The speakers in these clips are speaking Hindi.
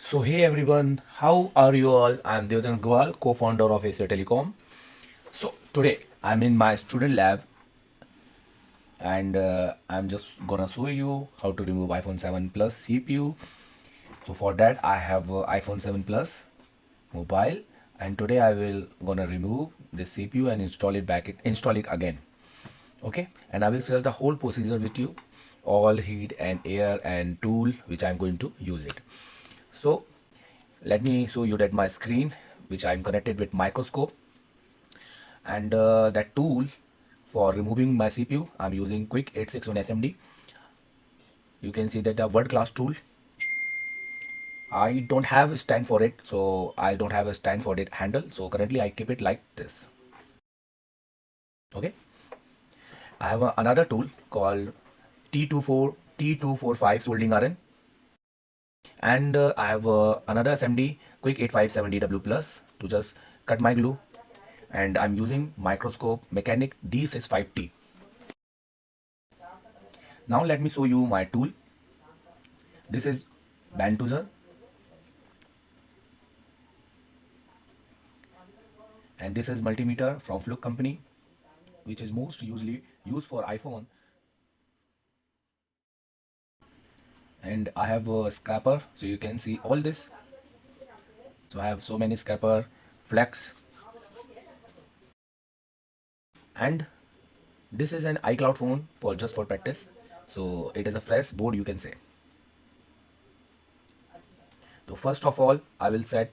So hey everyone, how are you all? I'm Devendra Gwal, co-founder of Acer Telecom. So today I'm in my student lab and I'm just gonna show you how to remove iPhone 7 Plus CPU. So for that I have iPhone 7 Plus mobile, and today I will gonna remove the CPU and install it again. Okay, and I will share the whole procedure with you, all heat and air and tool which I'm going to use it. So let me show you that my screen which I'm connected with microscope, and that tool for removing my CPU I'm using Quick 861 SMD. You can see that the world class tool. I don't have a stand for it, so I don't have a stand for it handle, so currently I keep it like this. Okay, I have another tool called T245 soldering iron, and I have another SMD Quick 8570W plus to just cut my glue, and I'm using microscope Mechanic D65T. Now let me show you my tool. This is band tweezer, and this is multimeter from Fluke company, which is most usually used for iPhone. And I have a scraper, so you can see all this. So I have so many scraper, flex, and this is an iCloud phone for just for practice. So it is a fresh board, you can say. So first of all, I will set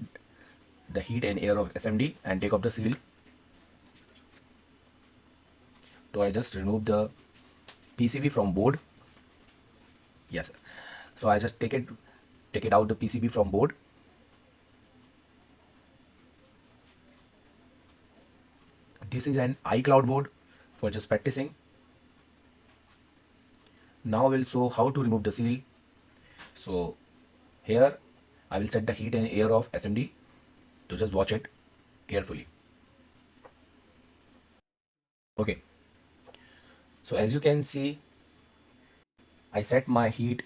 the heat and air of SMD and take off the seal. So I just remove the PCB from board. Yes, sir. So I just take it out the PCB from board. This is an iCloud board for just practicing. Now we'll show how to remove the seal. So here I will set the heat and air of SMD. So just watch it carefully. Okay. So as you can see, I set my heat.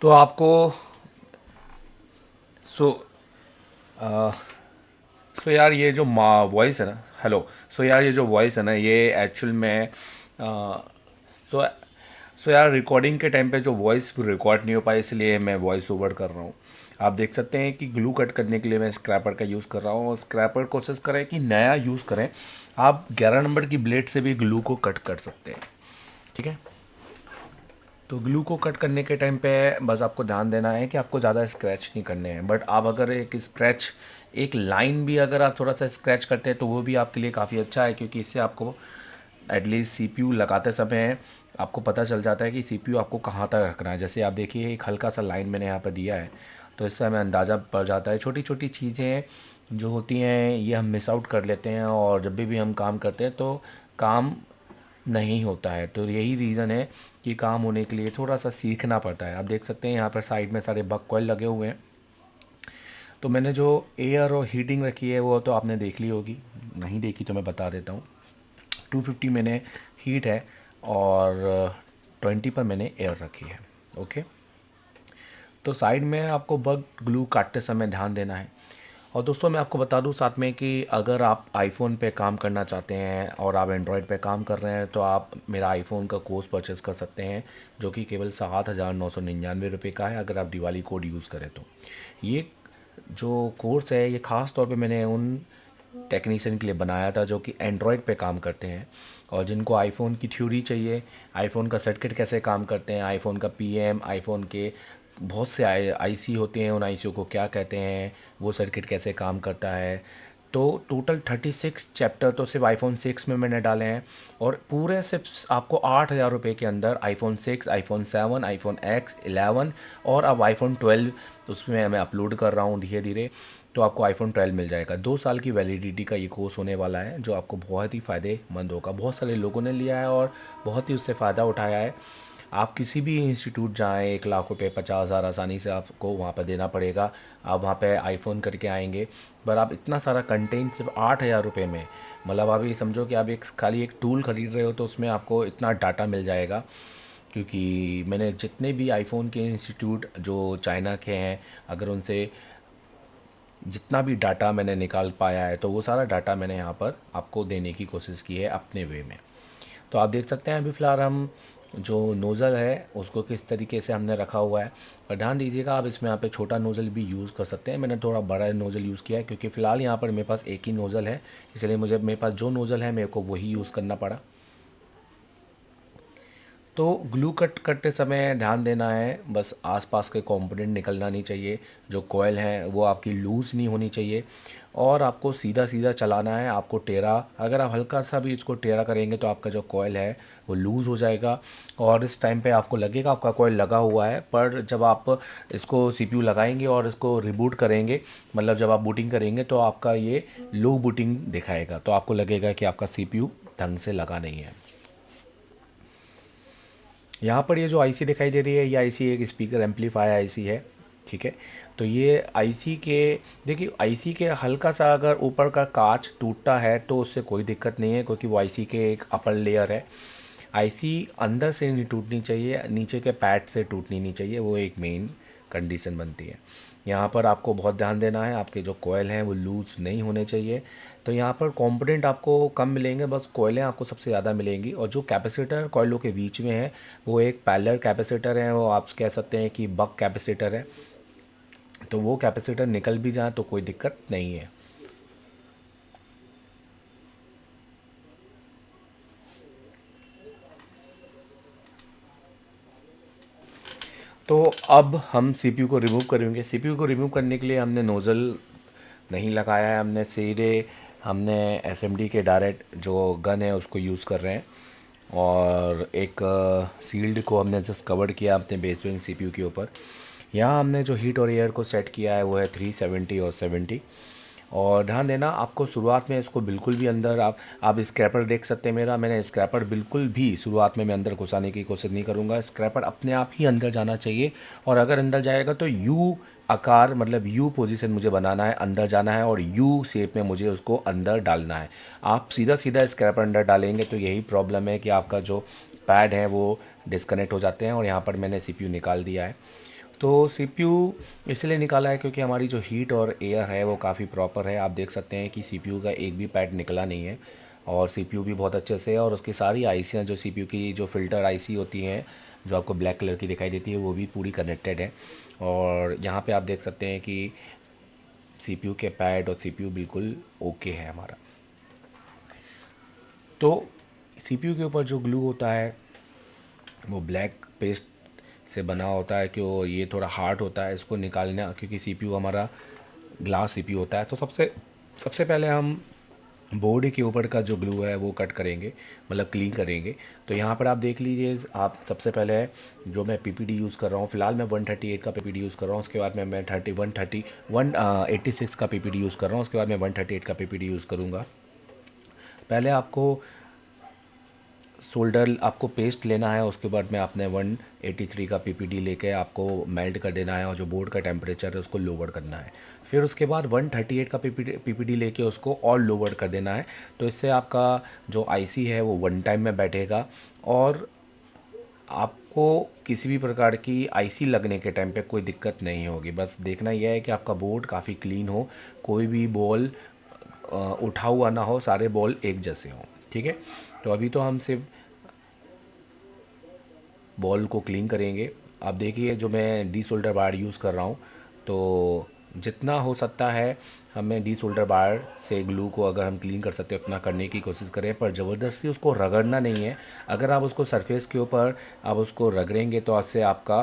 तो आपको सो सो यार ये जो वॉइस है ना, हेलो, सो यार ये जो वॉइस है ना, ये एक्चुअल में सो सो यार रिकॉर्डिंग के टाइम पे जो वॉइस रिकॉर्ड नहीं हो पाई, इसलिए मैं वॉइस ओवर कर रहा हूँ। आप देख सकते हैं कि ग्लू कट करने के लिए मैं स्क्रैपर का यूज़ कर रहा हूँ, और स्क्रैपर कोशिश करें कि नया यूज़ करें। आप 11 नंबर की ब्लेड से भी ग्लू को कट कर सकते हैं, ठीक है। तो ग्लू को कट करने के टाइम पे बस आपको ध्यान देना है कि आपको ज़्यादा स्क्रैच नहीं करने हैं, बट आप अगर एक लाइन भी अगर आप थोड़ा सा स्क्रैच करते हैं तो वो भी आपके लिए काफ़ी अच्छा है, क्योंकि इससे आपको एटलीस्ट सीपीयू लगाते समय आपको पता चल जाता है कि सीपीयू आपको कहाँ तक रखना है। जैसे आप देखिए एक हल्का सा लाइन मैंने यहाँ पर दिया है, तो इससे हमें अंदाज़ा पड़ जाता है। छोटी छोटी चीज़ें जो होती हैं ये हम मिस आउट कर लेते हैं, और जब भी हम काम करते हैं तो काम नहीं होता है। तो यही रीज़न है कि काम होने के लिए थोड़ा सा सीखना पड़ता है। आप देख सकते हैं यहाँ पर साइड में सारे बक कॉइल लगे हुए हैं। तो मैंने जो एयर और हीटिंग रखी है वो तो आपने देख ली होगी, नहीं देखी तो मैं बता देता हूँ। 250 मैंने हीट है और 20 पर मैंने एयर रखी है। ओके, तो साइड में आपको बग ग्लू काटते समय ध्यान देना है। और दोस्तों मैं आपको बता दूं साथ में कि अगर आप आईफोन पे काम करना चाहते हैं और आप एंड्रॉयड पे काम कर रहे हैं तो आप मेरा आईफोन का कोर्स परचेज़ कर सकते हैं, जो कि केवल 7,999 रुपये का है अगर आप दिवाली कोड यूज़ करें तो। ये जो कोर्स है ये ख़ास तौर पे मैंने उन टेक्नीशियन के लिए बनाया था जो कि एंड्रॉयड पे काम करते हैं और जिनको आईफोन की थ्योरी चाहिए, आईफोन का सर्किट कैसे काम करते हैं, आईफोन का पीएम, आईफोन के बहुत से आईसी होते हैं, उन आईसीओ को क्या कहते हैं, वो सर्किट कैसे काम करता है। तो टोटल 36 चैप्टर तो सिर्फ आईफोन 6 में मैंने डाले हैं और पूरे सिर्फ आपको 8,000 रुपये के अंदर आईफोन 6, आईफोन 7, आईफोन एक्स 11 और अब आईफोन 12 उसमें मैं अपलोड कर रहा हूँ धीरे धीरे, तो आपको आईफोन 12 मिल जाएगा। 2 साल की वैलिडिटी का ये कोर्स होने वाला है जो आपको बहुत ही फ़ायदेमंद होगा। बहुत सारे लोगों ने लिया है और बहुत ही उससे फ़ायदा उठाया है। आप किसी भी इंस्टीट्यूट जाएं, 1 लाख रुपये 50,000 आसानी से आपको वहाँ पर देना पड़ेगा। आप वहाँ पे आईफोन करके आएंगे, पर आप इतना सारा कंटेंट सिर्फ 8,000 रुपये में, मतलब आप ये समझो कि आप एक खाली एक टूल ख़रीद रहे हो तो उसमें आपको इतना डाटा मिल जाएगा। क्योंकि मैंने जितने भी आईफोन के इंस्टीट्यूट जो चाइना के हैं, अगर उनसे जितना भी डाटा मैंने निकाल पाया है तो वो सारा डाटा मैंने यहाँ पर आपको देने की कोशिश की है अपने वे में। तो आप देख सकते हैं अभी फ़िलहाल हम जो नोज़ल है उसको किस तरीके से हमने रखा हुआ है। और ध्यान दीजिएगा आप इसमें यहाँ पे छोटा नोज़ल भी यूज़ कर सकते हैं। मैंने थोड़ा बड़ा नोज़ल यूज़ किया है क्योंकि फ़िलहाल यहाँ पर मेरे पास एक ही नोज़ल है, इसलिए मुझे मेरे पास जो नोज़ल है मेरे को वही यूज़ करना पड़ा। तो ग्लू कट करते समय ध्यान देना है, बस आसपास के कंपोनेंट निकलना नहीं चाहिए। जो कॉइल है वो आपकी लूज़ नहीं होनी चाहिए और आपको सीधा सीधा चलाना है। आपको टेढ़ा, अगर आप हल्का सा भी इसको टेढ़ा करेंगे तो आपका जो कॉइल है वो लूज़ हो जाएगा और इस टाइम पे आपको लगेगा आपका कॉइल लगा हुआ है। पर जब आप इसको सीपीयू लगाएंगे और इसको रिबूट करेंगे, मतलब जब आप बूटिंग करेंगे तो आपका ये लो बूटिंग दिखाएगा, तो आपको लगेगा कि आपका सीपीयू ढंग से लगा नहीं है। यहाँ पर ये जो आईसी दिखाई दे रही है, ये आईसी एक स्पीकर एम्पलीफायर आईसी है, ठीक है। तो ये आईसी के, देखिए आईसी के हल्का सा अगर ऊपर का कांच टूटता है तो उससे कोई दिक्कत नहीं है क्योंकि वो आईसी के एक अपर लेयर है। आईसी अंदर से नहीं टूटनी चाहिए, नीचे के पैड से टूटनी नहीं चाहिए, वो एक मेन कंडीशन बनती है। यहाँ पर आपको बहुत ध्यान देना है, आपके जो कोयल हैं वो लूज़ नहीं होने चाहिए। तो यहाँ पर कंपोनेंट आपको कम मिलेंगे, बस कोयलें आपको सबसे ज़्यादा मिलेंगी। और जो कैपेसिटर कोयलों के बीच में है वो एक पैरेलल कैपेसिटर है, वो आप कह सकते हैं कि बक कैपेसिटर है। तो वो कैपेसिटर निकल भी जाए तो कोई दिक्कत नहीं है। तो अब हम सीपीयू को रिमूव करेंगे। सीपीयू को रिमूव करने के लिए हमने नोज़ल नहीं लगाया है, हमने एसएमडी के डायरेक्ट जो गन है उसको यूज़ कर रहे हैं और एक सील्ड को हमने जस्ट कवर किया अपने बेसमेंट सीपीयू के ऊपर। यहाँ हमने जो हीट और एयर को सेट किया है वो है 370 और 70। और ध्यान देना आपको शुरुआत में इसको बिल्कुल भी अंदर, आप स्क्रैपर देख सकते हैं मेरा, मैंने स्क्रैपर बिल्कुल भी शुरुआत में मैं अंदर घुसाने की कोशिश नहीं करूँगा। स्क्रैपर अपने आप ही अंदर जाना चाहिए और अगर अंदर जाएगा तो यू आकार, मतलब यू पोजीशन मुझे बनाना है, अंदर जाना है और यू शेप में मुझे उसको अंदर डालना है। आप सीधा सीधा स्क्रैपर अंदर डालेंगे तो यही प्रॉब्लम है कि आपका जो पैड है वो डिस्कनेक्ट हो जाते हैं। और यहाँ पर मैंने सीपीयू निकाल दिया है। तो सीपीयू इसलिए निकाला है क्योंकि हमारी जो हीट और एयर है वो काफ़ी प्रॉपर है। आप देख सकते हैं कि सीपीयू का एक भी पैड निकला नहीं है और सीपीयू भी बहुत अच्छे से है और उसकी सारी आईसियाँ जो सीपीयू की जो फ़िल्टर आईसी होती हैं जो आपको ब्लैक कलर की दिखाई देती है वो भी पूरी कनेक्टेड है। और यहाँ पे आप देख सकते हैं कि सीपीयू के पैड और सीपीयू बिल्कुल ओके है हमारा। तो सीपीयू के ऊपर जो ग्लू होता है वो ब्लैक पेस्ट से बना होता है कि वो ये थोड़ा हार्ड होता है इसको निकालना, क्योंकि सीपीयू हमारा ग्लास सीपीयू होता है। तो सबसे सबसे पहले हम बोर्ड के ऊपर का जो ग्लू है वो कट करेंगे, मतलब क्लीन करेंगे। तो यहाँ पर आप देख लीजिए, आप सबसे पहले जो मैं पीपीडी यूज़ कर रहा हूँ, फ़िलहाल मैं 138 का पीपीडी यूज़ कर रहा हूँ। उसके बाद मैं 86 का पीपीडी यूज़ कर रहा हूँ। उसके बाद मैं 138 का पीपीडी यूज़ करूँगा। पहले आपको सोल्डर आपको पेस्ट लेना है, उसके बाद में आपने 183 का पीपीडी लेके आपको मेल्ट कर देना है और जो बोर्ड का टेम्परेचर है उसको लोअर करना है। फिर उसके बाद 138 का पीपीडी लेके उसको और लोअर कर देना है। तो इससे आपका जो आईसी है वो वन टाइम में बैठेगा और आपको किसी भी प्रकार की आईसी लगने के टाइम पे कोई दिक्कत नहीं होगी। बस देखना यह है कि आपका बोर्ड काफ़ी क्लीन हो, कोई भी बॉल उठा हुआ ना हो, सारे बॉल एक जैसे हों। ठीक है, तो अभी तो हम सिर्फ बॉल को क्लीन करेंगे। आप देखिए जो मैं डी सोल्डर बार यूज़ कर रहा हूँ, तो जितना हो सकता है हमें डी सोल्डर बार से ग्लू को अगर हम क्लीन कर सकते हैं उतना करने की कोशिश करें, पर ज़बरदस्ती उसको रगड़ना नहीं है। अगर आप उसको सरफेस के ऊपर आप उसको रगड़ेंगे तो उससे आपका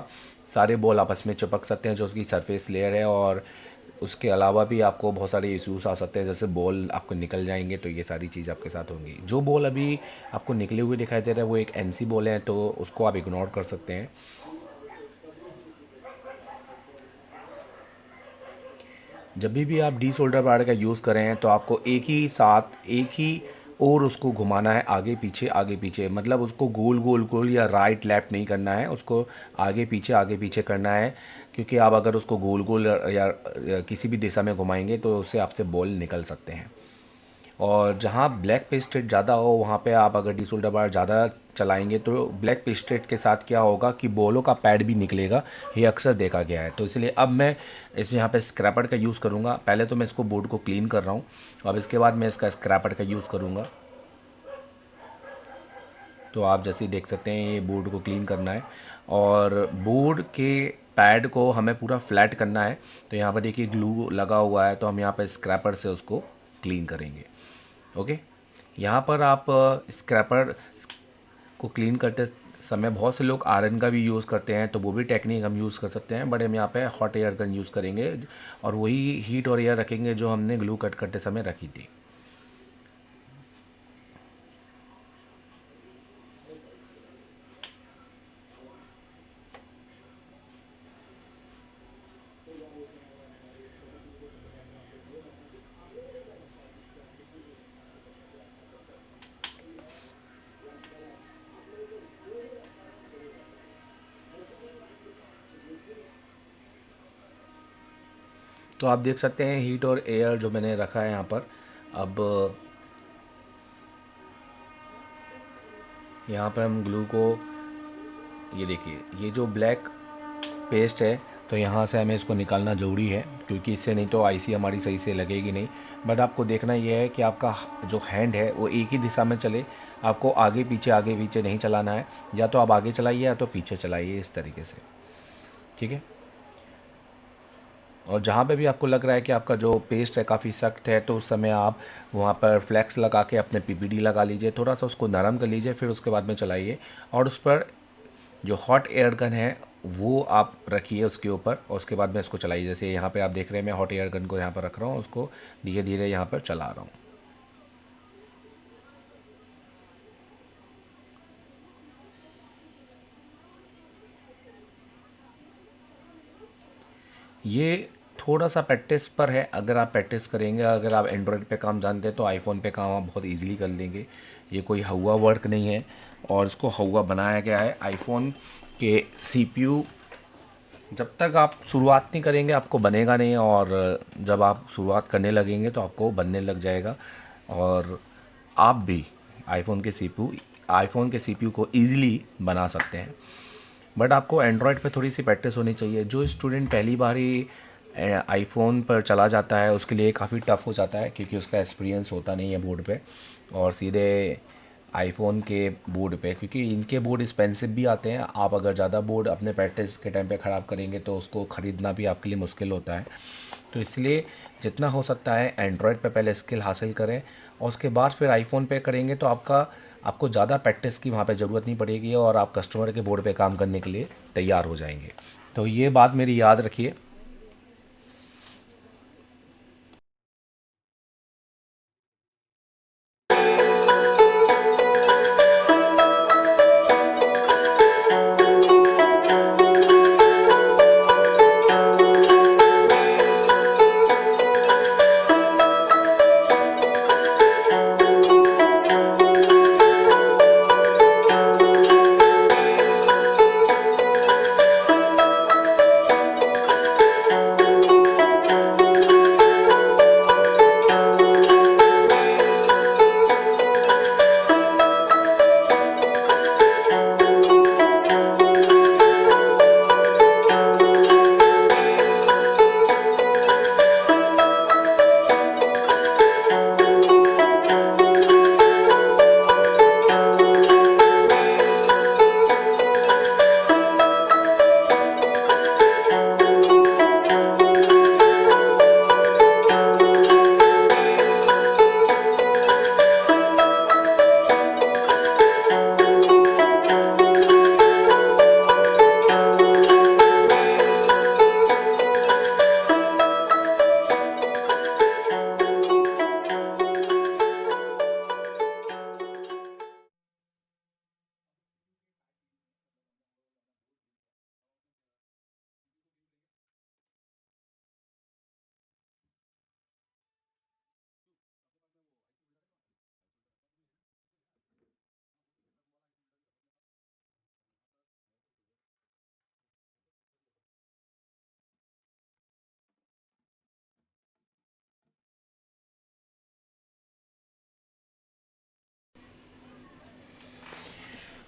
सारे बॉल आपस में चिपक सकते हैं जो उसकी सरफेस लेयर है, और उसके अलावा भी आपको बहुत सारे इश्यूज आ सकते हैं, जैसे बॉल आपको निकल जाएंगे। तो ये सारी चीज़ आपके साथ होंगी। जो बॉल अभी आपको निकले हुए दिखाई दे रहा है वो एक एनसी बॉल है, तो उसको आप इग्नोर कर सकते हैं। जब भी आप डी शोल्डर बार का यूज़ करें तो आपको एक ही साथ एक ही और उसको घुमाना है, आगे पीछे, मतलब उसको गोल गोल गोल या राइट लेफ्ट नहीं करना है, उसको आगे पीछे करना है। क्योंकि आप अगर उसको गोल गोल या किसी भी दिशा में घुमाएंगे तो उससे आपसे बॉल निकल सकते हैं। और जहाँ ब्लैक पेस्टेड ज़्यादा हो वहाँ पे आप अगर डी सोल्डर बार ज़्यादा चलाएंगे तो ब्लैक पेस्टेड के साथ क्या होगा कि बॉलों का पैड भी निकलेगा। ये अक्सर देखा गया है। तो इसलिए अब मैं इसमें यहाँ पे स्क्रैपर का यूज़ करूँगा। पहले तो मैं इसको बोर्ड को क्लीन कर रहा हूँ, अब इसके बाद मैं इसका स्क्रैपर का यूज़ करूँगा। तो आप जैसे ही देख सकते हैं ये बोर्ड को क्लीन करना है और बोर्ड के पैड को हमें पूरा फ्लैट करना है। तो यहाँ पर देखिए ग्लू लगा हुआ है, तो हम यहाँ पर स्क्रैपर से उसको क्लीन करेंगे। ओके, यहाँ पर आप स्क्रैपर को क्लीन करते समय बहुत से लोग आयरन का भी यूज़ करते हैं, तो वो भी टेक्निक हम यूज़ कर सकते हैं, बट हम यहाँ पे हॉट एयर गन यूज़ करेंगे और वही हीट और एयर रखेंगे जो हमने ग्लू कट करते समय रखी थी। तो आप देख सकते हैं हीट और एयर जो मैंने रखा है यहाँ पर। अब यहाँ पर हम ग्लू को, ये देखिए ये जो ब्लैक पेस्ट है, तो यहाँ से हमें इसको निकालना ज़रूरी है क्योंकि इससे नहीं तो आईसी हमारी सही से लगेगी नहीं। बट आपको देखना ये है कि आपका जो हैंड है वो एक ही दिशा में चले, आपको आगे पीछे नहीं चलाना है। या तो आप आगे चलाइए या तो पीछे चलाइए, इस तरीके से। ठीक है, और जहाँ पे भी आपको लग रहा है कि आपका जो पेस्ट है काफ़ी सख्त है, तो उस समय आप वहाँ पर फ्लेक्स लगा के अपने पीपीडी लगा लीजिए, थोड़ा सा उसको नरम कर लीजिए, फिर उसके बाद में चलाइए। और उस पर जो हॉट एयर गन है वो आप रखिए उसके ऊपर, और उसके बाद में इसको चलाइए। जैसे यहाँ पे आप देख रहे हैं मैं हॉट एयर गन को यहाँ पर रख रहा हूँ, उसको धीरे धीरे यहाँ पर चला रहा हूँ। ये थोड़ा सा प्रैक्टिस पर है। अगर आप प्रैक्टिस करेंगे, अगर आप एंड्रॉयड पे काम जानते हैं तो आईफोन पे काम आप बहुत इजीली कर लेंगे। ये कोई हुआ वर्क नहीं है, और इसको हुआ बनाया गया है आईफोन के सीपीयू। जब तक आप शुरुआत नहीं करेंगे आपको बनेगा नहीं, और जब आप शुरुआत करने लगेंगे तो आपको बनने लग जाएगा। और आप भी आईफोन के सीपीयू को ईज़िली बना सकते हैं। बट आपको एंड्रॉयड पे थोड़ी सी प्रैक्टिस होनी चाहिए। जो स्टूडेंट पहली बार ही आईफोन पर चला जाता है उसके लिए काफ़ी टफ हो जाता है, क्योंकि उसका एक्सपीरियंस होता नहीं है बोर्ड पे, और सीधे आईफोन के बोर्ड पे, क्योंकि इनके बोर्ड एक्सपेंसिव भी आते हैं। आप अगर ज़्यादा बोर्ड अपने प्रैक्टिस के टाइम पे ख़राब करेंगे तो उसको ख़रीदना भी आपके लिए मुश्किल होता है। तो इसलिए जितना हो सकता है एंड्रॉयड पे पहले स्किल हासिल करें, और उसके बाद फिर आईफोन पे करेंगे तो आपको ज़्यादा प्रैक्टिस की वहाँ पे ज़रूरत नहीं पड़ेगी, और आप कस्टमर के बोर्ड पे काम करने के लिए तैयार हो जाएंगे। तो ये बात मेरी याद रखिए।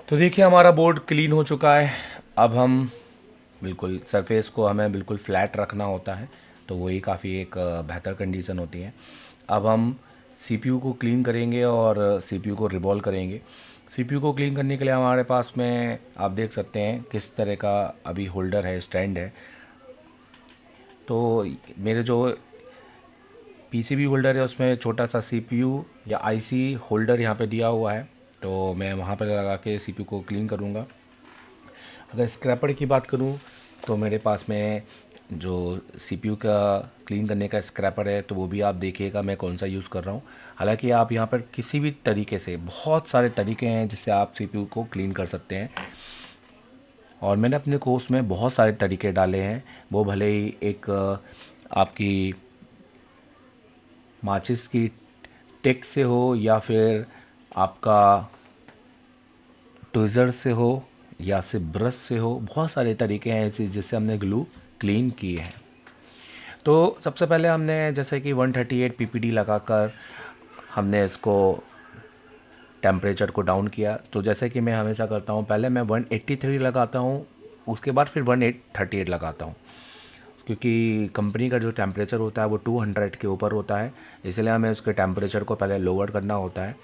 तो देखिए हमारा बोर्ड क्लीन हो चुका है। अब हम बिल्कुल सरफेस को हमें बिल्कुल फ्लैट रखना होता है, तो वही काफ़ी एक बेहतर कंडीशन होती है। अब हम सीपीयू को क्लीन करेंगे और सीपीयू को रिवॉल्व करेंगे। सीपीयू को क्लीन करने के लिए हमारे पास में आप देख सकते हैं किस तरह का अभी होल्डर है, स्टैंड है। तो मेरे जो पीसीबी होल्डर है उसमें छोटा सा सीपीयू या आईसी होल्डर यहाँ पे दिया हुआ है, तो मैं वहाँ पर लगा के सीपीयू को क्लीन करूँगा। अगर स्क्रैपर की बात करूँ तो मेरे पास में जो सीपीयू का क्लीन करने का स्क्रैपर है, तो वो भी आप देखिएगा मैं कौन सा यूज़ कर रहा हूँ। हालांकि आप यहाँ पर किसी भी तरीके से, बहुत सारे तरीके हैं जिससे आप सीपीयू को क्लीन कर सकते हैं, और मैंने अपने कोर्स में बहुत सारे तरीके डाले हैं। वो भले ही एक आपकी माचिस की टिक से हो, या फिर आपका ट्विज़र से हो, या से ब्रश से हो, बहुत सारे तरीके हैं ऐसे जिससे हमने ग्लू क्लीन किए हैं। तो सबसे पहले हमने जैसे कि 138 पीपीडी लगाकर हमने इसको टेम्परेचर को डाउन किया। तो जैसे कि मैं हमेशा करता हूँ, पहले मैं 183 लगाता हूँ, उसके बाद फिर 138 लगाता हूँ, क्योंकि कंपनी का जो टेम्परेचर होता है वो 200 के ऊपर होता है, इसलिए हमें उसके टेम्परेचर को पहले लोअर करना होता है।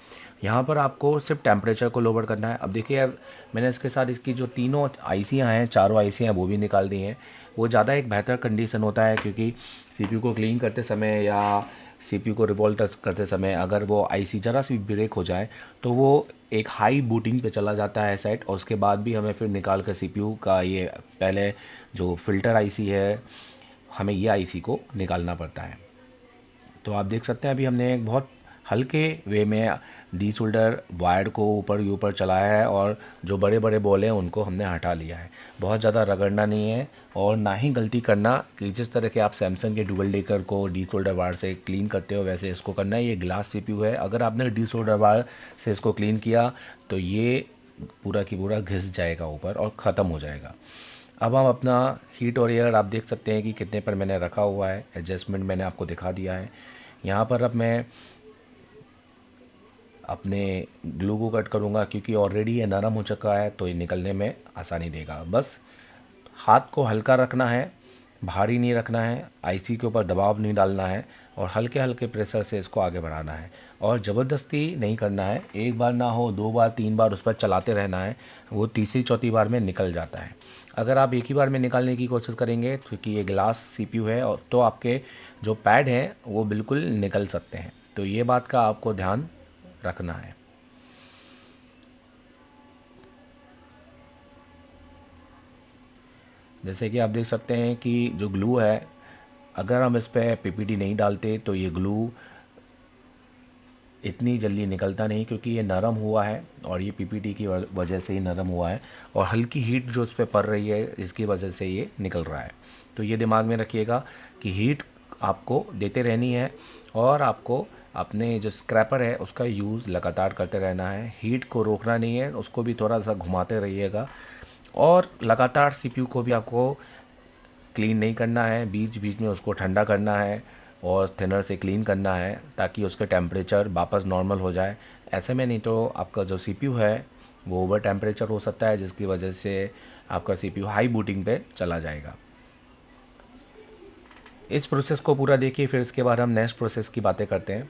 यहाँ पर आपको सिर्फ टेम्परेचर को लोअर करना है। अब देखिए, अब मैंने इसके साथ इसकी जो तीनों आईसियाँ हैं, चारों आईसियाँ वो भी निकाल दी हैं। वो ज़्यादा एक बेहतर कंडीशन होता है, क्योंकि सीपीयू को क्लीन करते समय या सीपीयू को रिवॉल्व करते समय अगर वो आईसी ज़रा सी ब्रेक हो जाए तो वो एक हाई बूटिंग पे चला जाता है सेट, और उसके बाद भी हमें फिर निकाल कर सीपीयू का ये पहले जो फ़िल्टर आईसी है, हमें ये आईसी को निकालना पड़ता है। तो आप देख सकते हैं अभी हमने एक बहुत हल्के वे में डी सोल्डर वायर को ऊपर ऊपर चलाया है, और जो बड़े बड़े बॉल हैं उनको हमने हटा लिया है। बहुत ज़्यादा रगड़ना नहीं है, और ना ही गलती करना कि जिस तरह के आप सैमसंग के डुअल डेकर को डी सोल्डर वायर से क्लीन करते हो वैसे इसको करना है। ये ग्लास सीपीयू है, अगर आपने डी सोल्डर वायर से इसको क्लीन किया तो ये पूरा की पूरा घिस जाएगा ऊपर और ख़त्म हो जाएगा। अब हम अपना हीट और एयर आप देख सकते हैं कि कितने पर मैंने रखा हुआ है, एडजस्टमेंट मैंने आपको दिखा दिया है। यहाँ पर अब मैं अपने ग्लू को कट करूँगा, क्योंकि ऑलरेडी ये नरम हो चुका है तो ये निकलने में आसानी देगा। बस हाथ को हल्का रखना है, भारी नहीं रखना है, आईसी के ऊपर दबाव नहीं डालना है, और हल्के हल्के प्रेशर से इसको आगे बढ़ाना है, और ज़बरदस्ती नहीं करना है। एक बार ना हो, दो बार, तीन बार उस पर चलाते रहना है, वो तीसरी चौथी बार में निकल जाता है। अगर आप एक ही बार में निकालने की कोशिश करेंगे, क्योंकि ये ग्लास सीपीयू है, और तो आपके जो पैड हैं वो बिल्कुल निकल सकते हैं। तो ये बात का आपको ध्यान रखना है। जैसे कि आप देख सकते हैं कि जो ग्लू है, अगर हम इस पर पीपीडी नहीं डालते तो ये ग्लू इतनी जल्दी निकलता नहीं, क्योंकि ये नरम हुआ है, और ये पीपीडी की वजह से ही नरम हुआ है, और हल्की हीट जो उस पर पड़ रही है इसकी वजह से ये निकल रहा है। तो ये दिमाग में रखिएगा कि हीट आपको देते रहनी है, और आपको अपने जो स्क्रैपर है उसका यूज़ लगातार करते रहना है। हीट को रोकना नहीं है, उसको भी थोड़ा सा घुमाते रहिएगा, और लगातार सीपीयू को भी आपको क्लीन नहीं करना है, बीच बीच में उसको ठंडा करना है और थिनर से क्लीन करना है, ताकि उसका टेम्परेचर वापस नॉर्मल हो जाए। ऐसे में नहीं तो आपका जो सीपीयू है वो ओवर टेम्परेचर हो सकता है, जिसकी वजह से आपका सीपीयू हाई बूटिंग पे चला जाएगा। इस प्रोसेस को पूरा देखिए, फिर इसके बाद हम नेक्स्ट प्रोसेस की बातें करते हैं।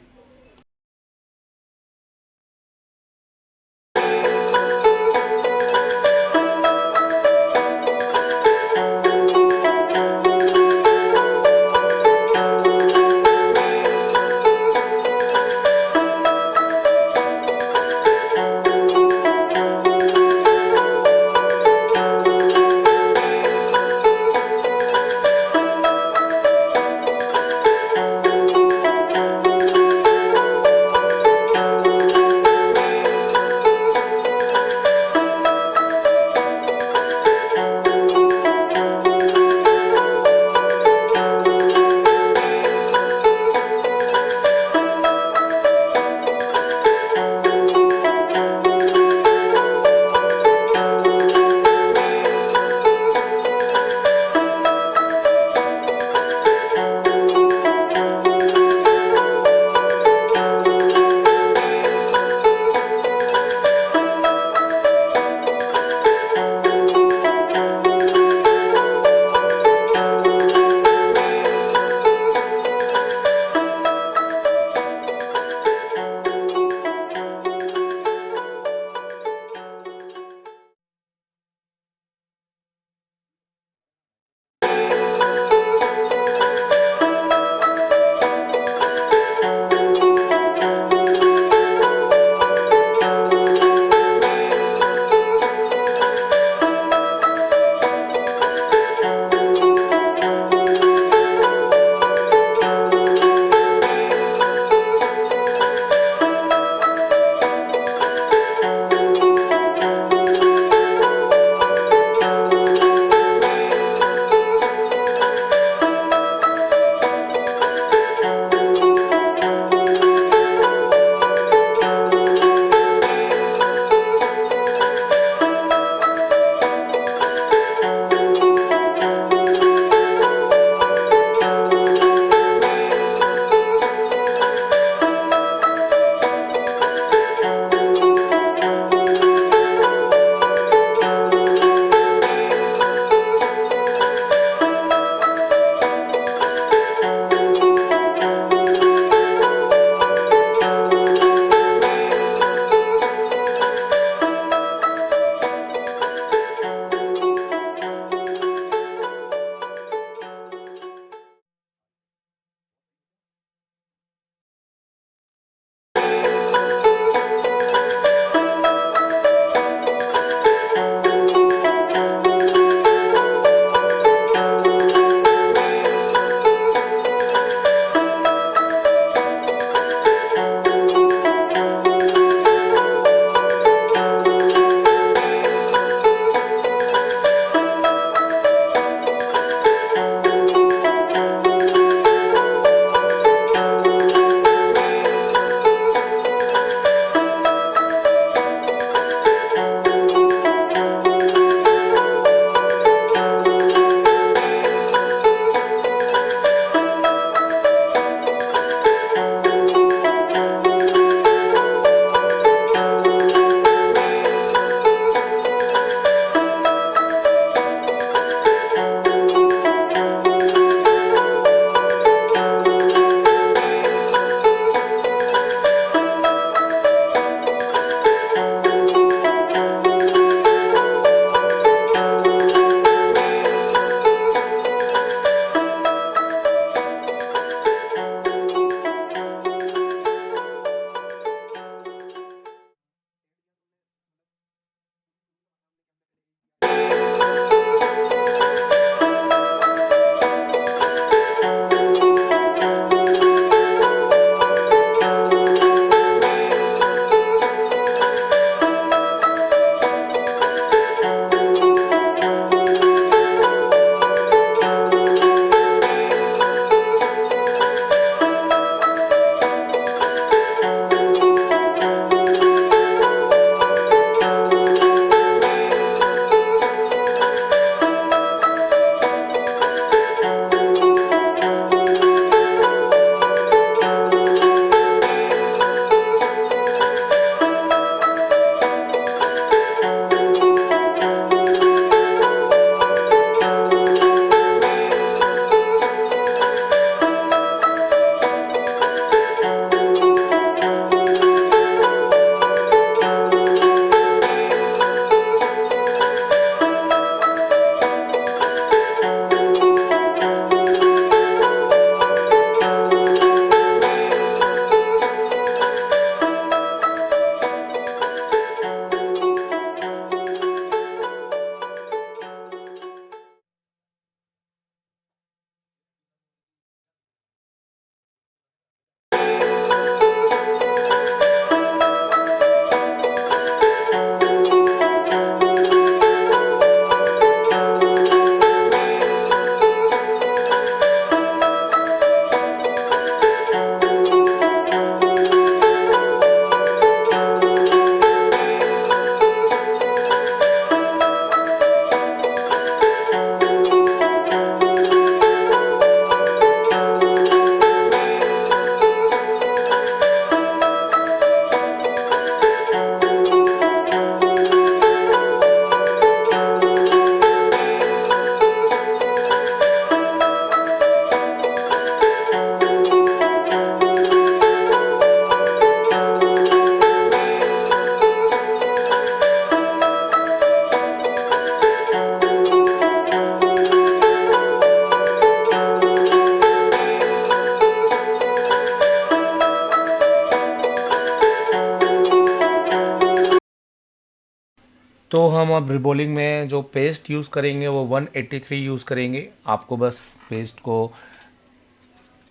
तो हम अब रिबोलिंग में जो पेस्ट यूज़ करेंगे वो 183 यूज़ करेंगे। आपको बस पेस्ट को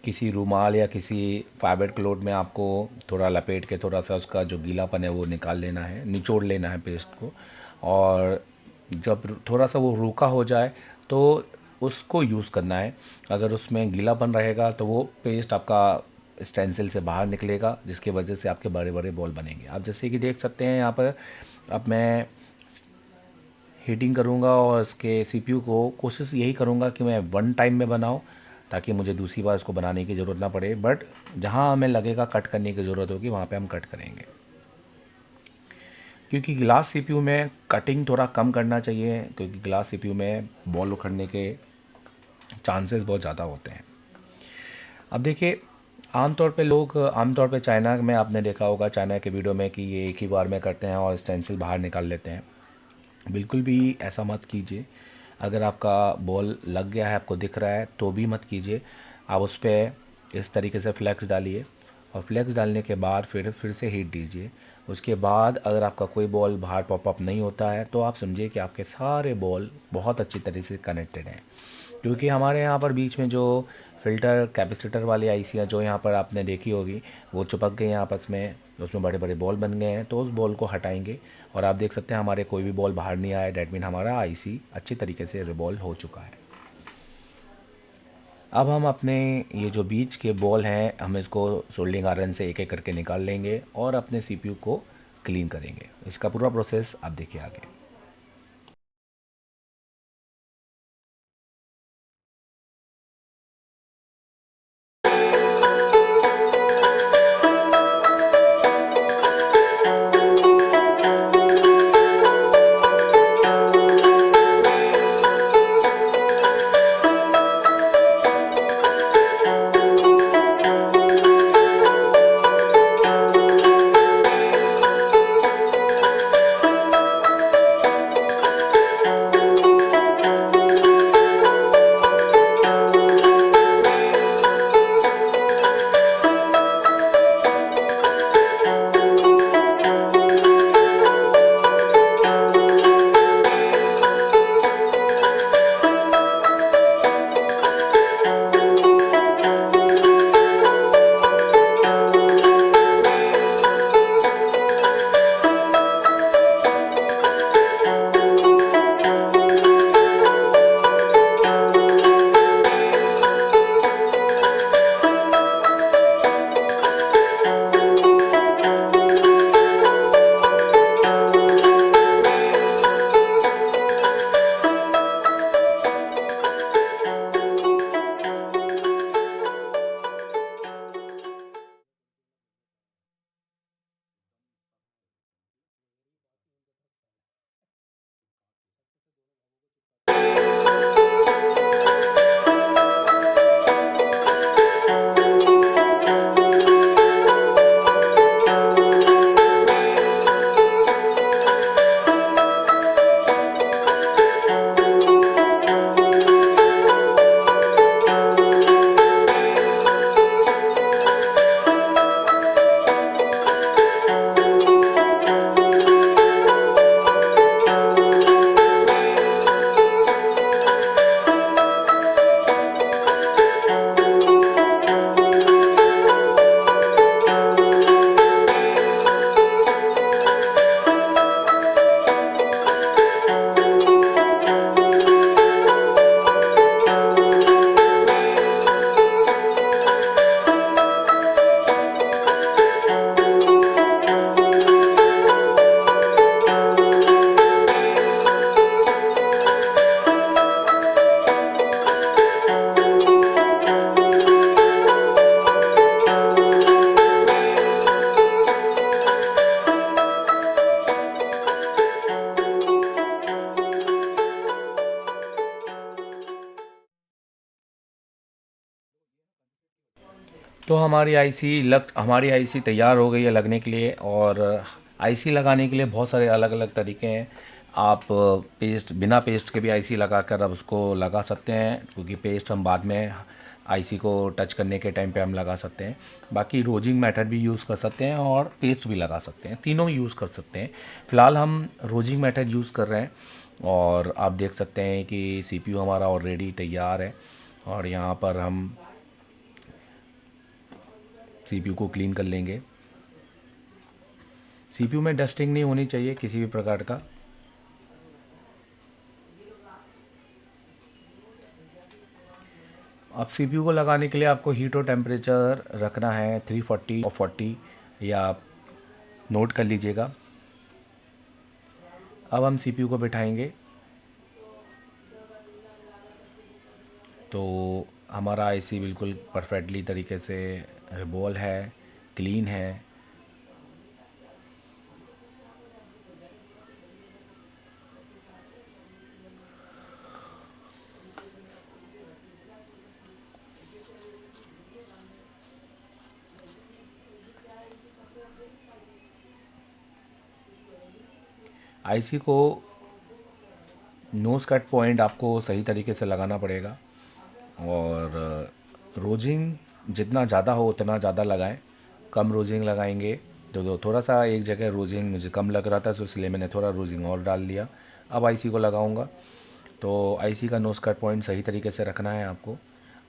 किसी रूमाल या किसी फाइबर क्लोथ में आपको थोड़ा लपेट के थोड़ा सा उसका जो गीलापन है वो निकाल लेना है, निचोड़ लेना है पेस्ट को। और जब थोड़ा सा वो रूखा हो जाए तो उसको यूज़ करना है। अगर उसमें गीलापन रहेगा तो वो पेस्ट आपका स्टेंसिल से बाहर निकलेगा, जिसकी वजह से आपके बड़े बड़े बॉल बनेंगे। आप जैसे कि देख सकते हैं यहाँ पर अब मैं हीटिंग करूँगा और इसके सीपीयू को कोशिश यही करूँगा कि मैं वन टाइम में बनाऊँ, ताकि मुझे दूसरी बार इसको बनाने की ज़रूरत ना पड़े। बट जहाँ हमें लगेगा कट करने की ज़रूरत होगी वहाँ पे हम कट करेंगे, क्योंकि ग्लास सीपीयू में कटिंग थोड़ा कम करना चाहिए, क्योंकि ग्लास सीपीयू में बॉल उखड़ने के चांसेस बहुत ज़्यादा होते हैं। अब देखिए, आमतौर पे चाइना में आपने देखा होगा, चाइना के वीडियो में, कि ये एक ही बार में करते हैं और स्टेंसिल बाहर निकाल लेते हैं। बिल्कुल भी ऐसा मत कीजिए। अगर आपका बॉल लग गया है, आपको दिख रहा है, तो भी मत कीजिए। आप उस पर इस तरीके से फ्लेक्स डालिए और फ्लेक्स डालने के बाद फिर से हीट दीजिए। उसके बाद अगर आपका कोई बॉल बाहर पॉपअप नहीं होता है तो आप समझिए कि आपके सारे बॉल बहुत अच्छी तरीके से कनेक्टेड हैं। क्योंकि हमारे यहाँ पर बीच में जो फ़िल्टर कैपेसिटर वाली आईसियाँ जो यहाँ पर आपने देखी होगी, वो चिपक गई हैं आपस में, उसमें बड़े बड़े बॉल बन गए हैं। तो उस बॉल को हटाएंगे और आप देख सकते हैं हमारे कोई भी बॉल बाहर नहीं आया। डैट मीन हमारा आईसी अच्छी तरीके से रिवॉल्व हो चुका है। अब हम अपने ये जो बीच के बॉल हैं, हम इसको सोल्डिंग आयरन से एक एक करके निकाल लेंगे और अपने सीपीयू को क्लीन करेंगे। इसका पूरा प्रोसेस आप देखिए आगे। तो हमारी आईसी तैयार हो गई है लगने के लिए। और आईसी लगाने के लिए बहुत सारे अलग अलग तरीके हैं। आप बिना पेस्ट के भी आईसी लगा कर अब उसको लगा सकते हैं, क्योंकि पेस्ट हम बाद में आईसी को टच करने के टाइम पे हम लगा सकते हैं। बाकी रोजिंग मेथड भी यूज़ कर सकते हैं और पेस्ट भी लगा सकते हैं, तीनों यूज़ कर सकते हैं। फ़िलहाल हम रोजिंग मेथड यूज़ कर रहे हैं और आप देख सकते हैं कि सीपीयू हमारा ऑलरेडी तैयार है और यहाँ पर हम सीपीयू को क्लीन कर लेंगे। सीपीयू में डस्टिंग नहीं होनी चाहिए किसी भी प्रकार का। अब सीपीयू को लगाने के लिए आपको हीट और टेम्परेचर रखना है 340 और 40, या आप नोट कर लीजिएगा। अब हम सीपीयू को बिठाएंगे तो हमारा आईसी बिल्कुल परफेक्टली तरीके से रिबॉल है, क्लीन है। आईसी को नोज कट पॉइंट आपको सही तरीके से लगाना पड़ेगा और रोजिंग जितना ज़्यादा हो उतना ज़्यादा लगाएं। कम रोजिंग लगाएंगे तो थोड़ा सा एक जगह रोजिंग मुझे कम लग रहा था तो इसलिए मैंने थोड़ा रोजिंग और डाल दिया। अब आईसी को लगाऊंगा तो आईसी का नोज कट पॉइंट सही तरीके से रखना है आपको।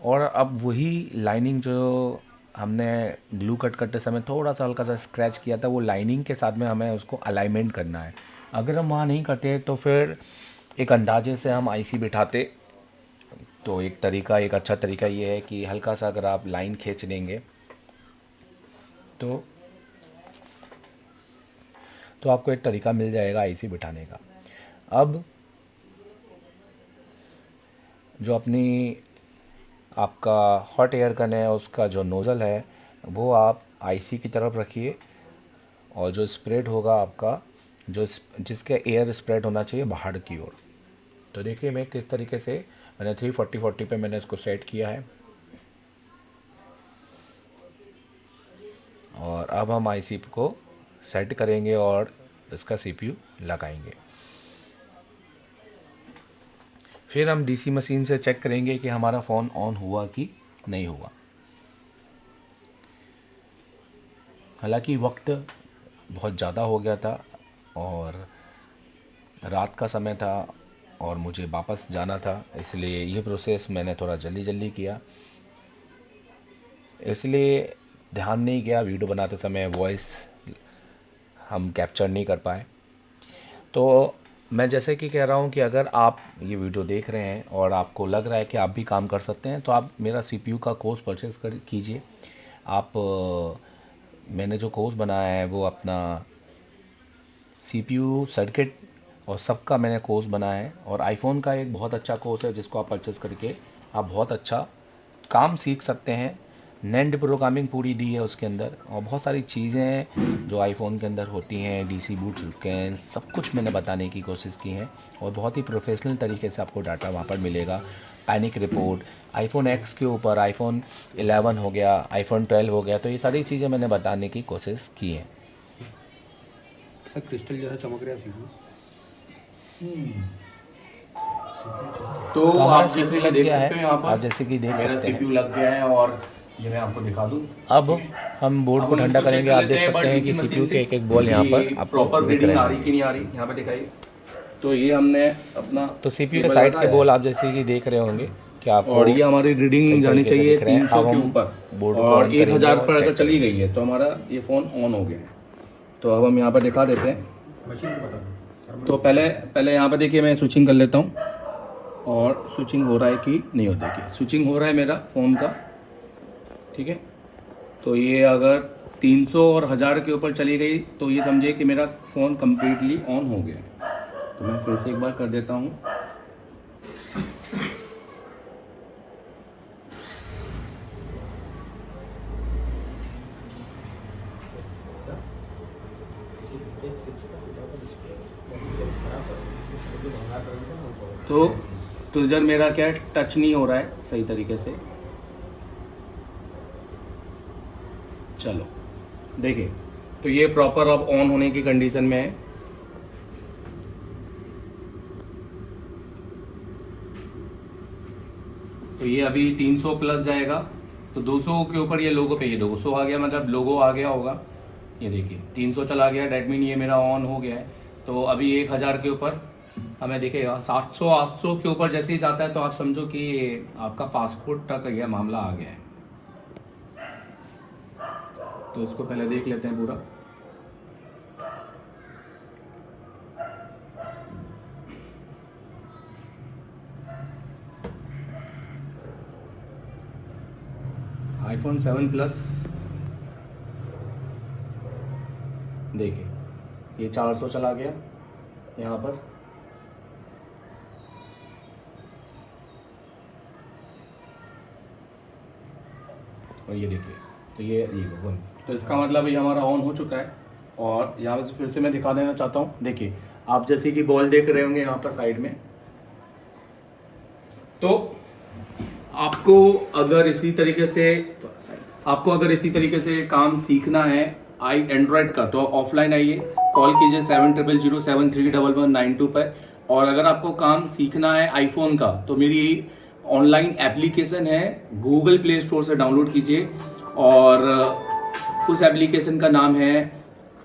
और अब वही लाइनिंग जो हमने ग्लू कट करते समय थोड़ा सा हल्का सा स्क्रैच किया था, वो लाइनिंग के साथ में हमें उसको अलाइनमेंट करना है। अगर हम वहाँ नहीं करते तो फिर एक अंदाजे से हम आईसी बिठाते। तो एक अच्छा तरीका ये है कि हल्का सा अगर आप लाइन खींच लेंगे तो आपको एक तरीका मिल जाएगा आईसी बिठाने का। अब जो अपनी आपका हॉट एयर गन है उसका जो नोज़ल है वो आप आईसी की तरफ रखिए और जो स्प्रेड होगा आपका जिसके एयर स्प्रेड होना चाहिए बाहर की ओर। तो देखिए मैं किस तरीके से मैंने 340 पे मैंने इसको सेट किया है और अब हम आईसी को सेट करेंगे और इसका सीपीयू लगाएंगे। फिर हम डीसी मशीन से चेक करेंगे कि हमारा फ़ोन ऑन हुआ कि नहीं हुआ। हालांकि वक्त बहुत ज़्यादा हो गया था और रात का समय था और मुझे वापस जाना था, इसलिए ये प्रोसेस मैंने थोड़ा जल्दी जल्दी किया, इसलिए ध्यान नहीं किया वीडियो बनाते समय वॉइस हम कैप्चर नहीं कर पाए। तो मैं जैसे कि कह रहा हूँ कि अगर आप ये वीडियो देख रहे हैं और आपको लग रहा है कि आप भी काम कर सकते हैं तो आप मेरा सीपीयू का कोर्स परचेज़ कीजिए। आप मैंने जो कोर्स बनाया है वो अपना सीपीयू सर्किट और सबका मैंने कोर्स बनाया है और आईफोन का एक बहुत अच्छा कोर्स है जिसको आप परचेज़ करके आप बहुत अच्छा काम सीख सकते हैं। नेट प्रोग्रामिंग पूरी दी है उसके अंदर और बहुत सारी चीज़ें हैं जो आईफोन के अंदर होती हैं, डीसी बूट स्कैन, सब कुछ मैंने बताने की कोशिश की है और बहुत ही प्रोफेशनल तरीके से आपको डाटा वहाँ पर मिलेगा। पैनिक रिपोर्ट, आईफोन एक्स के ऊपर आईफोन 11 हो गया, आईफोन 12 हो गया, तो ये सारी चीज़ें मैंने बताने की कोशिश की है। सर क्रिस्टल जैसा चमक रहा है सीपीयू। तो आप आप जैसे जैसे कि देख देख सकते सकते हैं, हो यहाँ पर आप जैसे कि देख मेरा सकते हैं सीपीयू लग गया है और ये मैं आपको दिखा दूँ। अब हम बोर्ड को ठंडा करेंगे। आप देख सकते हैं कि सीपीयू के एक एक बॉल यहाँ पर आपको प्रॉपर दिख रीडिंग रहे आ रही हैं। कि नहीं आ रही यहाँ पे दिखाइए। तो ये हमने अपना तो सीपीयू के केबल साइड के लगाया बॉल है आप जैसे कि देख रहे होंगे कि आपको और ये हमारी सही रीडिंग जानी तरीके से चाहिए दिख रहे हैं। 300 अब के हम ऊपर बोर्ड को और ऑन करेंगे 1000 और पर अगर चेक चली करेंगे। गई है तो हमारा ये फ़ोन ऑन हो गया है। तो अब हम यहाँ पर दिखा देते हैं मशीन को बता। तो पहले यहाँ पर देखिए मैं स्विचिंग कर लेता हूँ और स्विचिंग हो रहा है कि नहीं हो। देखिए स्विचिंग हो रहा है मेरा फ़ोन का, ठीक है। तो ये अगर 300 और 1000 के ऊपर चली गई तो ये समझिए कि मेरा फ़ोन कम्प्लीटली ऑन हो गया है। तो मैं फिर से एक बार कर देता हूँ। तो ट्रिजर मेरा क्या है, टच नहीं हो रहा है सही तरीके से। चलो देखिए, तो ये प्रॉपर अब ऑन होने की कंडीशन में है। तो ये अभी 300 प्लस जाएगा, तो 200 के ऊपर ये लोगो पे, ये 200 आ गया, मतलब लोगो आ गया होगा। ये देखिए 300 चला गया, डैट मीन ये मेरा ऑन हो गया है। तो अभी 1000 के ऊपर हमें दिखेगा, 700-800 के ऊपर जैसे ही जाता है तो आप समझो कि आपका पासपोर्ट तक यह मामला आ गया है। तो इसको पहले देख लेते हैं पूरा। iPhone 7 प्लस देखिए ये 400 चला गया यहाँ पर, और ये देखिए तो ये वन, तो इसका मतलब ये हमारा ऑन हो चुका है। और यहाँ से फिर से मैं दिखा देना चाहता हूँ, देखिए आप जैसे कि बॉल देख रहे होंगे यहाँ पर साइड में, तो आपको अगर इसी तरीके से काम सीखना है एंड्रॉयड का, तो ऑफलाइन आइए, कॉल कीजिए 7007373192 पर। और अगर आपको काम सीखना है आईफोन का, तो मेरी ऑनलाइन एप्लीकेशन है, गूगल प्ले स्टोर से डाउनलोड कीजिए, और उस एप्लीकेशन का नाम है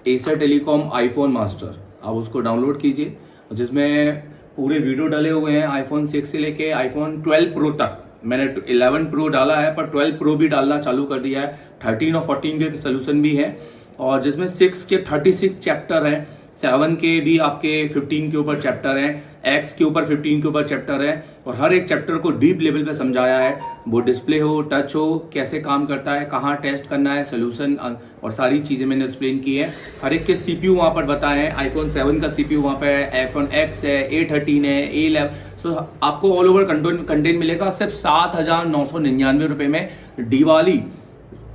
एसर टेलीकॉम आईफोन मास्टर। आप उसको डाउनलोड कीजिए, जिसमें पूरे वीडियो डाले हुए हैं iPhone 6 से लेके iPhone 12 प्रो तक। मैंने 11 प्रो डाला है, पर 12 प्रो भी डालना चालू कर दिया है। 13 और 14 के सोल्यूशन भी है, और जिसमें 6 के 36 चैप्टर हैं, 7 के भी आपके 15 के ऊपर चैप्टर हैं, X के ऊपर 15 के ऊपर चैप्टर है, और हर एक चैप्टर को डीप लेवल पे समझाया है। वो डिस्प्ले हो, टच हो, कैसे काम करता है, कहाँ टेस्ट करना है, सोल्यूशन और सारी चीज़ें मैंने एक्सप्लेन की है। हर एक के CPU वहाँ पर बताए हैं। iPhone 7 का CPU वहाँ पर है, iPhone X है, A13 है, A11। सो आपको ऑल ओवर कंटेंट मिलेगा सिर्फ 7,999 रुपये में। दिवाली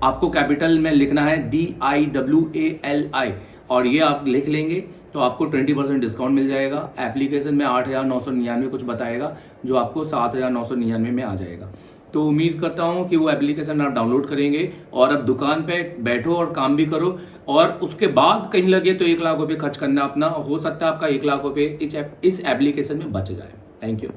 आपको कैपिटल में लिखना है DIWALI, और ये आप लिख लेंगे तो आपको 20% डिस्काउंट मिल जाएगा। एप्लीकेशन में 8,999 कुछ बताएगा, जो आपको 7,999 में आ जाएगा। तो उम्मीद करता हूँ कि वो एप्लीकेशन आप डाउनलोड करेंगे, और अब दुकान पे बैठो और काम भी करो, और उसके बाद कहीं लगे तो 1 लाख रुपये खर्च करना अपना, हो सकता है आपका 1 लाख रुपये इस एप्लीकेशन में बच जाए। Thank you.